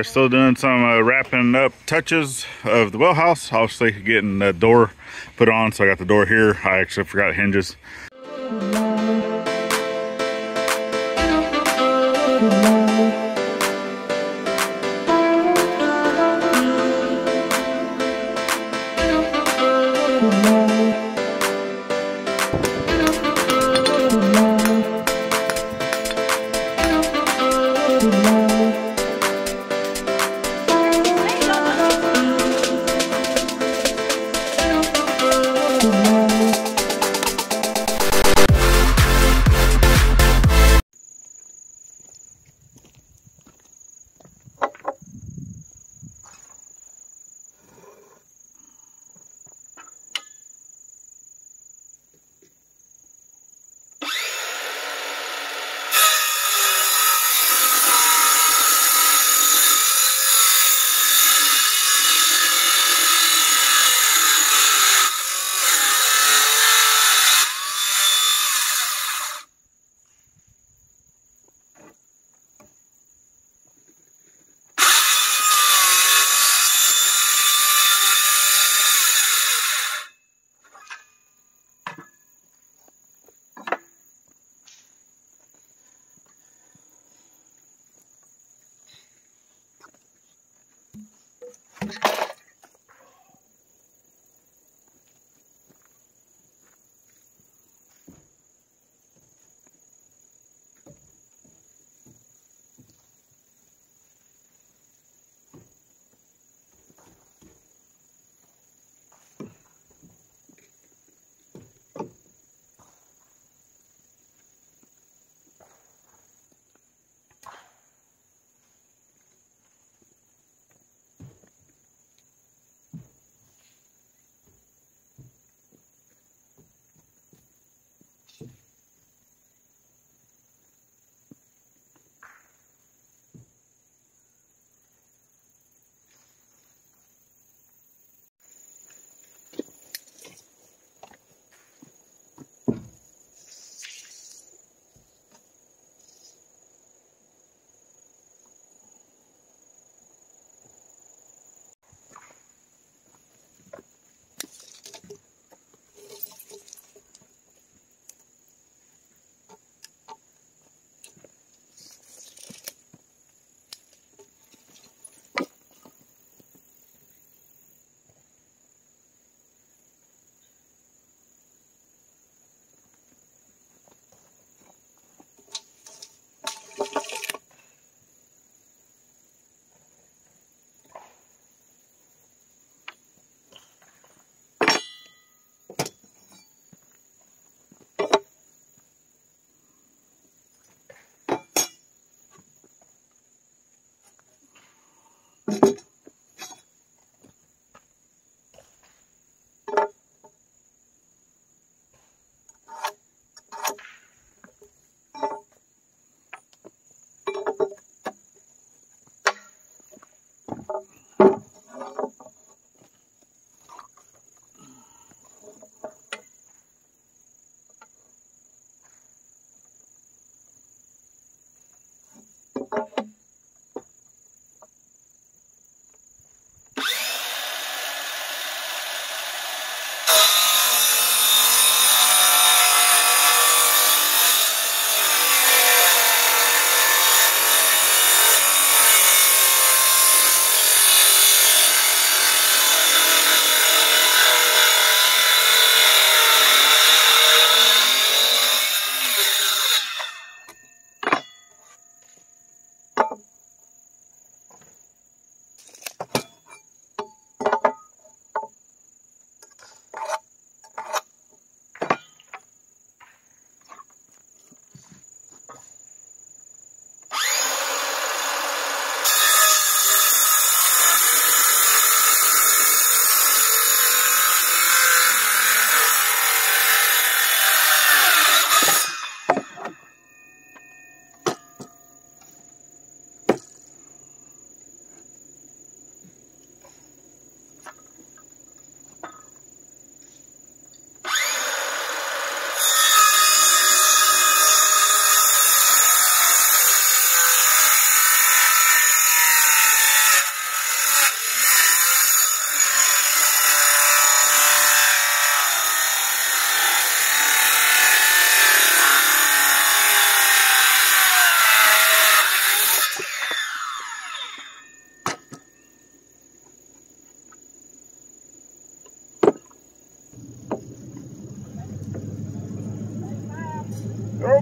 Still doing some wrapping up touches of the well house. Obviously getting the door put on, so I got the door here. I actually forgot hinges.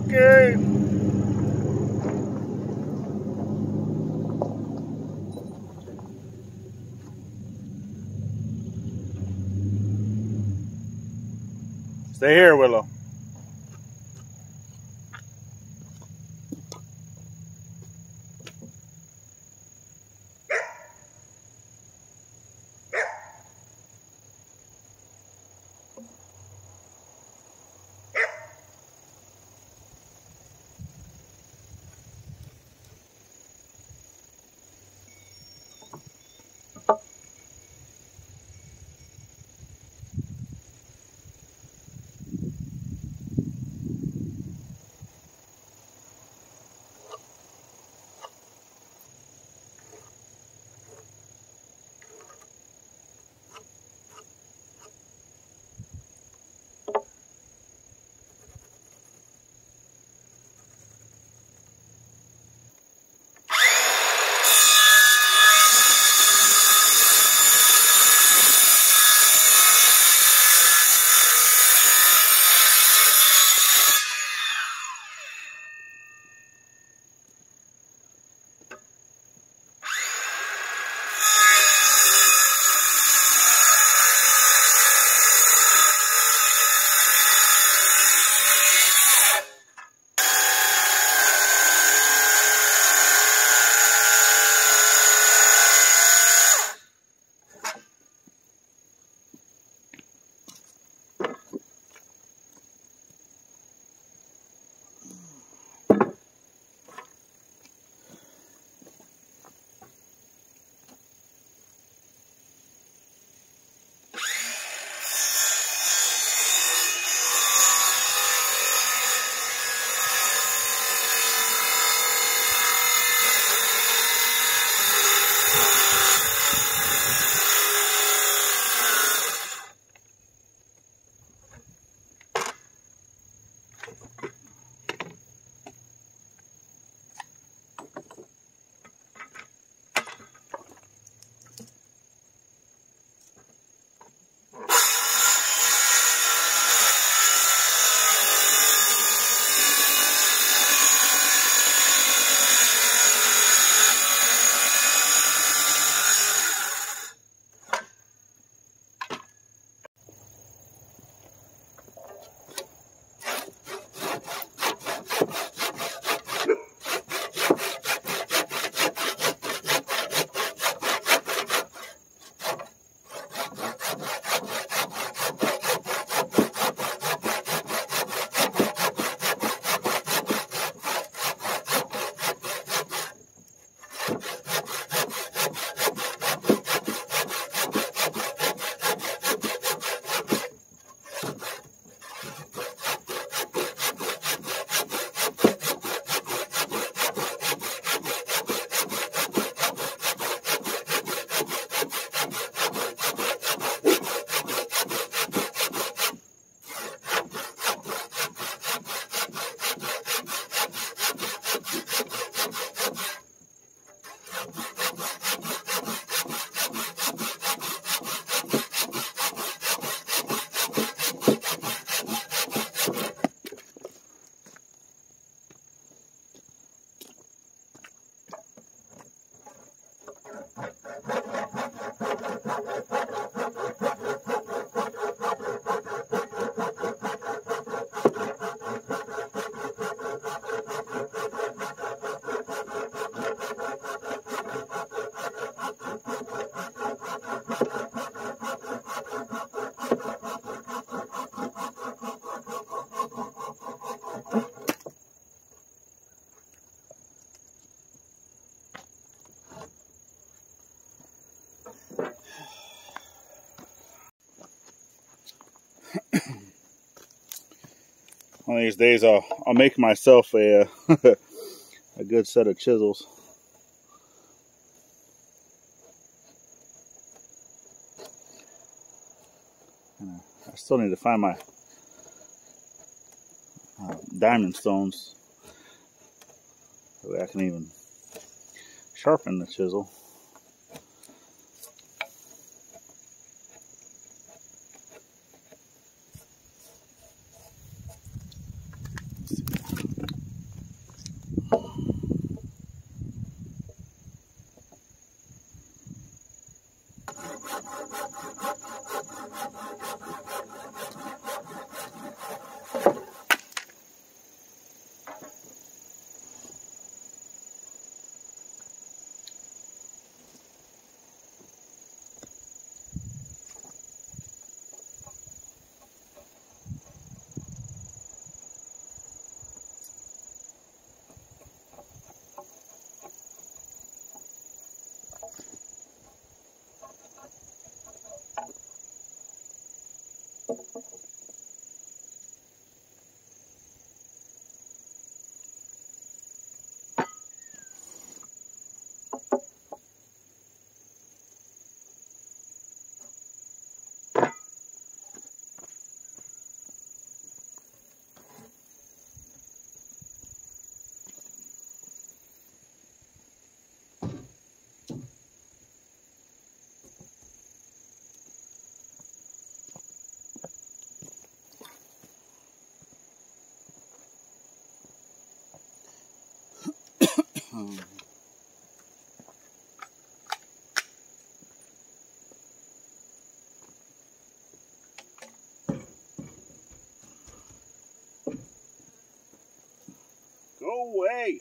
Okay. Stay here, Willow. One of these days I'll make myself a a good set of chisels. I still need to find my diamond stones so that I can even sharpen the chisel. Go away.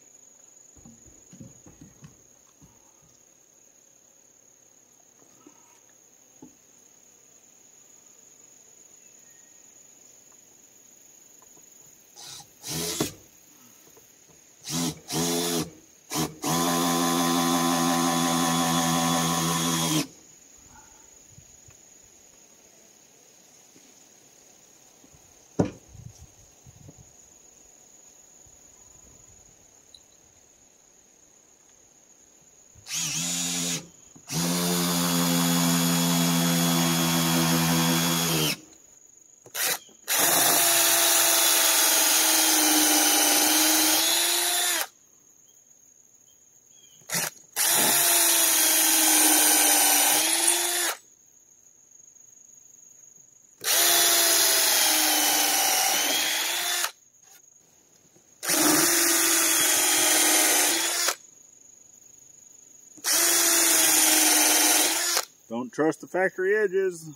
Don't trust the factory edges.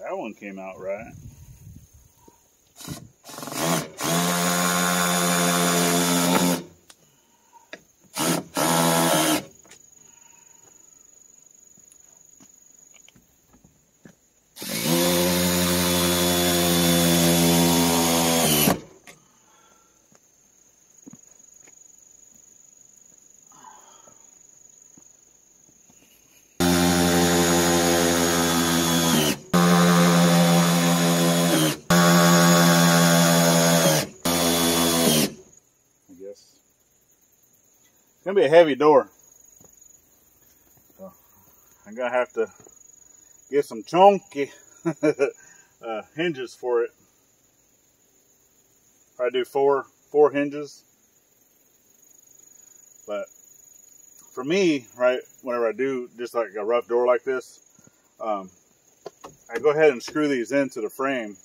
That one came out right. It's gonna be a heavy door, so I'm gonna have to get some chunky hinges for it. Probably do four hinges. But for me, right, whenever I do just like a rough door like this, I go ahead and screw these into the frame,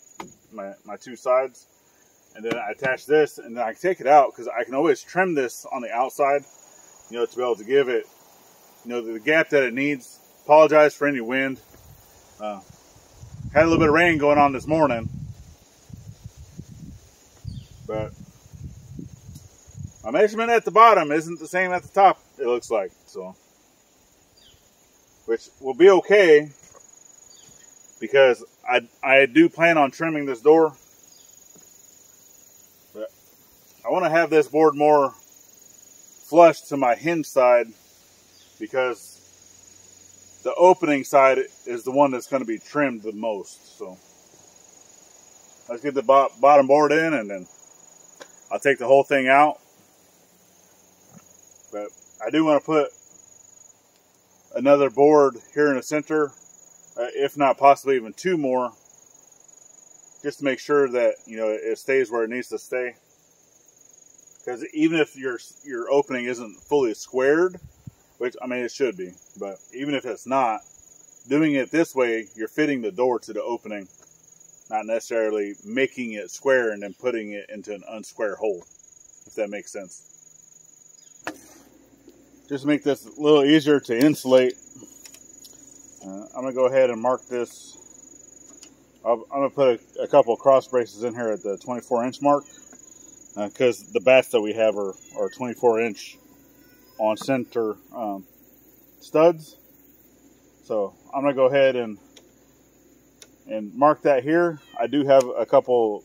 my two sides, and then I attach this, and then I take it out because I can always trim this on the outside, you know, to be able to give it, you know, the gap that it needs. Apologize for any wind. Had a little bit of rain going on this morning, but my measurement at the bottom isn't the same at the top, it looks like, so, which will be okay because I do plan on trimming this door, but I want to have this board more flush to my hinge side, because the opening side is the one that's going to be trimmed the most. So let's get the bottom board in, and then I'll take the whole thing out. But I do want to put another board here in the center, if not possibly even two more, just to make sure that, you know, it stays where it needs to stay. Because even if your opening isn't fully squared, which, I mean, it should be, but even if it's not, doing it this way, you're fitting the door to the opening, not necessarily making it square and then putting it into an unsquare hole, if that makes sense. Just to make this a little easier to insulate, I'm going to go ahead and mark this. I'm going to put a couple of cross braces in here at the 24-inch mark, because the bats that we have are 24-inch on center studs. So I'm going to go ahead and mark that here. I do have a couple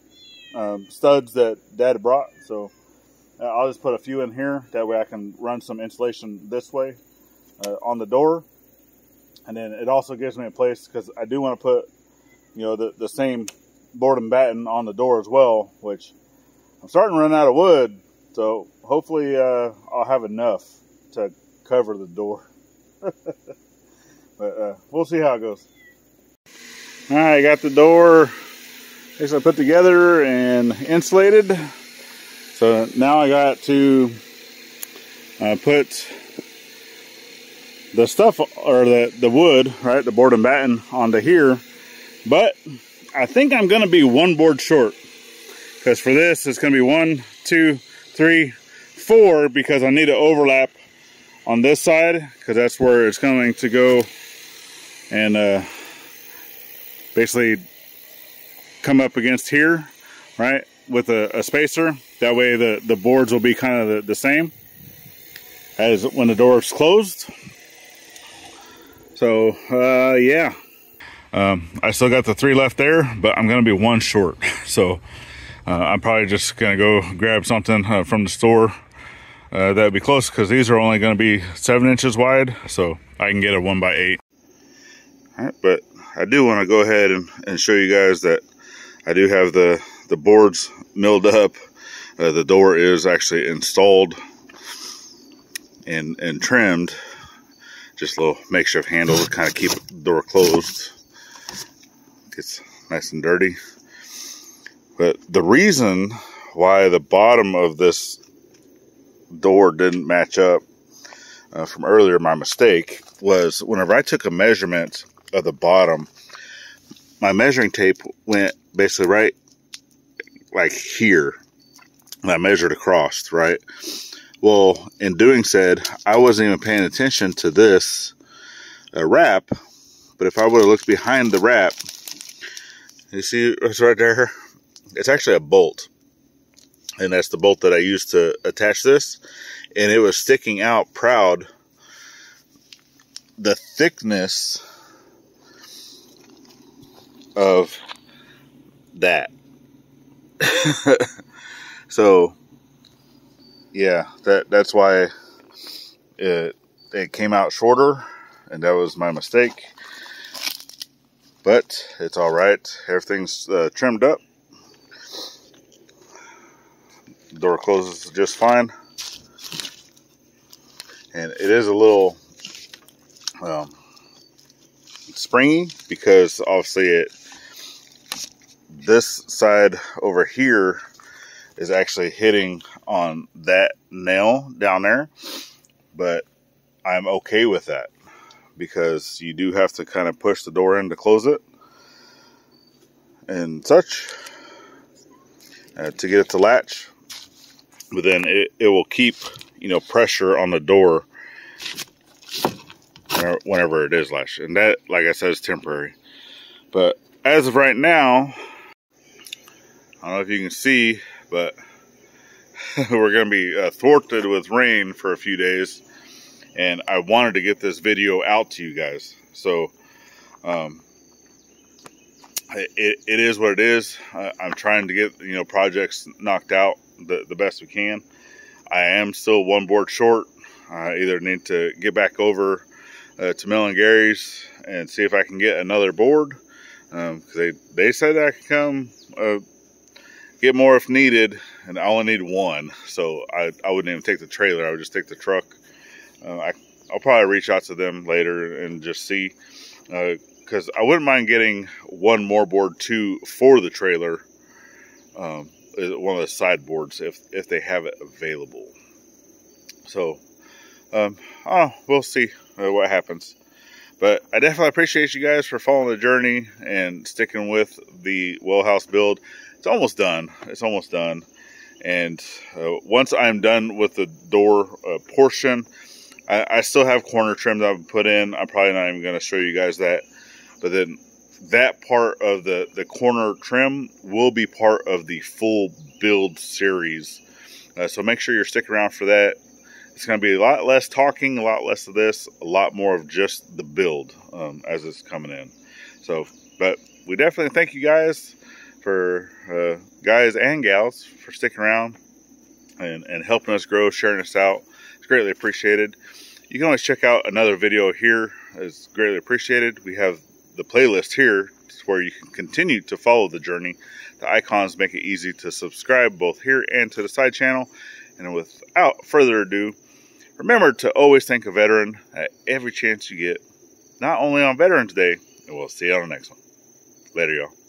studs that Dad brought, so I'll just put a few in here. That way I can run some insulation this way on the door. And then it also gives me a place, because I do want to put, you know, the same board and batten on the door as well, which I'm starting to run out of wood. So hopefully I'll have enough to cover the door. But we'll see how it goes. All right, I got the door basically put together and insulated. So now I got to put the stuff, or the wood, right, the board and batten onto here. But I think I'm going to be one board short, because for this it's going to be 1, 2, 3, 4, because I need to overlap on this side, because that's where it's going to go and basically come up against here, right, with a spacer. That way the boards will be kind of the same as when the door is closed. So yeah, I still got the 3 left there, but I'm gonna be 1 short. So I'm probably just gonna go grab something from the store that'd be close, because these are only gonna be 7 inches wide, so I can get a 1x8. All right, but I do want to go ahead and show you guys that I do have the boards milled up. The door is actually installed and trimmed. Just a little makeshift handle to kind of keep the door closed. Gets nice and dirty. But the reason why the bottom of this door didn't match up from earlier, my mistake, was whenever I took a measurement of the bottom, my measuring tape went basically right like here, and I measured across, right? Well, in doing said, I wasn't even paying attention to this wrap, but if I would have looked behind the wrap, you see it's right there? It's actually a bolt, and that's the bolt that I used to attach this, and it was sticking out proud. The thickness of that. So yeah, that's why it came out shorter, and that was my mistake. But it's all right. Everything's trimmed up. The door closes just fine, and it is a little springy, because obviously this side over here is actually hitting on that nail down there, but I'm okay with that, because you do have to kind of push the door in to close it and such to get it to latch. But then it will keep, you know, pressure on the door whenever it is latched, and that, like I said, is temporary. But as of right now, I don't know if you can see, but we're going to be thwarted with rain for a few days, and I wanted to get this video out to you guys. So it is what it is. I'm trying to get, you know, projects knocked out the best we can. I am still one board short. I either need to get back over to Mel and Gary's and see if I can get another board, because they said I could come get more if needed, and I only need one, so I wouldn't even take the trailer. I would just take the truck. I'll probably reach out to them later and just see, because I wouldn't mind getting one more board too for the trailer, one of the side boards if they have it available. So we'll see what happens. But I definitely appreciate you guys for following the journey and sticking with the well house build. It's almost done. It's almost done. And once I'm done with the door portion, I still have corner trim that I've put in. I'm probably not even going to show you guys that. But then that part of the corner trim will be part of the full build series. So make sure you're sticking around for that. It's going to be a lot less talking, a lot less of this, a lot more of just the build as it's coming in. So, but we definitely thank you guys guys and gals for sticking around and helping us grow, sharing us out. It's greatly appreciated. You can always check out another video here. It's greatly appreciated. We have the playlist here where you can continue to follow the journey. The icons make it easy to subscribe both here and to the side channel. And without further ado, remember to always thank a veteran at every chance you get, not only on Veterans Day, and we'll see you on the next one. Later, y'all.